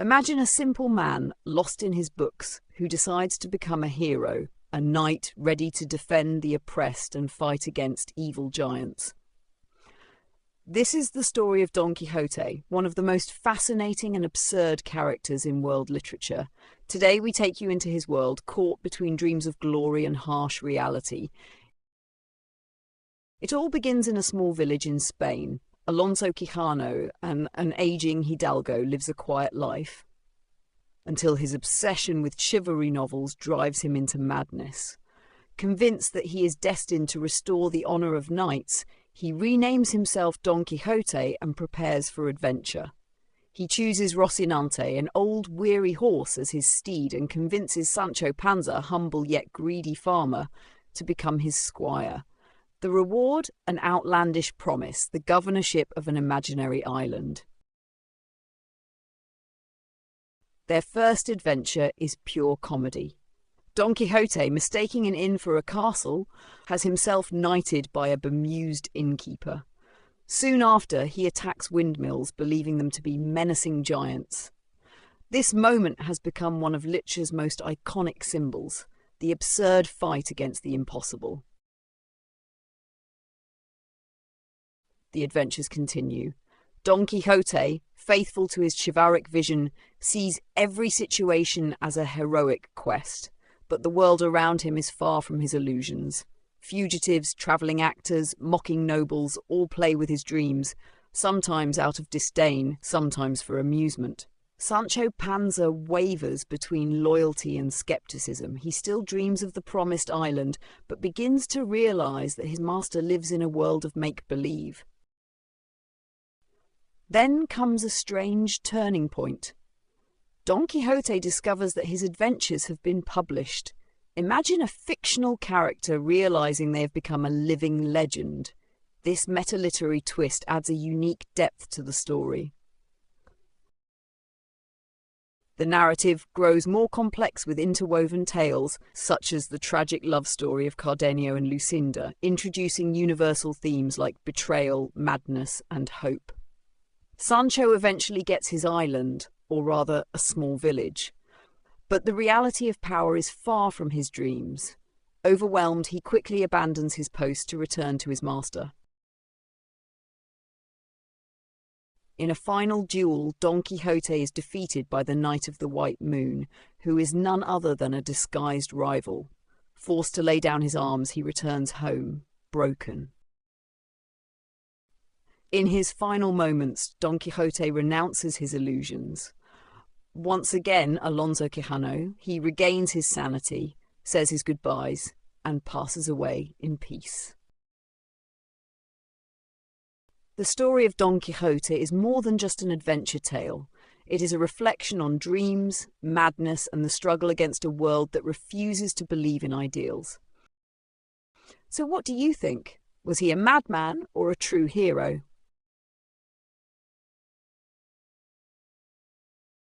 Imagine a simple man lost in his books who decides to become a hero, a knight ready to defend the oppressed and fight against evil giants. This is the story of Don Quixote, one of the most fascinating and absurd characters in world literature. Today we take you into his world, caught between dreams of glory and harsh reality. It all begins in a small village in Spain. Alonso Quijano, an aging hidalgo, lives a quiet life until his obsession with chivalry novels drives him into madness. Convinced that he is destined to restore the honour of knights, he renames himself Don Quixote and prepares for adventure. He chooses Rocinante, an old weary horse, as his steed and convinces Sancho Panza, a humble yet greedy farmer, to become his squire. The reward, an outlandish promise, the governorship of an imaginary island. Their first adventure is pure comedy. Don Quixote, mistaking an inn for a castle, has himself knighted by a bemused innkeeper. Soon after, he attacks windmills, believing them to be menacing giants. This moment has become one of literature's most iconic symbols, the absurd fight against the impossible. The adventures continue. Don Quixote, faithful to his chivalric vision, sees every situation as a heroic quest, but the world around him is far from his illusions. Fugitives, travelling actors, mocking nobles all play with his dreams, sometimes out of disdain, sometimes for amusement. Sancho Panza wavers between loyalty and skepticism. He still dreams of the promised island, but begins to realise that his master lives in a world of make-believe. Then comes a strange turning point. Don Quixote discovers that his adventures have been published. Imagine a fictional character realising they have become a living legend. This meta-literary twist adds a unique depth to the story. The narrative grows more complex with interwoven tales, such as the tragic love story of Cardenio and Lucinda, introducing universal themes like betrayal, madness, and hope. Sancho eventually gets his island, or rather a small village. But the reality of power is far from his dreams. Overwhelmed, he quickly abandons his post to return to his master. In a final duel, Don Quixote is defeated by the Knight of the White Moon, who is none other than a disguised rival. Forced to lay down his arms, he returns home, broken. In his final moments, Don Quixote renounces his illusions. Once again, Alonso Quijano, he regains his sanity, says his goodbyes, and passes away in peace. The story of Don Quixote is more than just an adventure tale. It is a reflection on dreams, madness, and the struggle against a world that refuses to believe in ideals. So what do you think? Was he a madman or a true hero?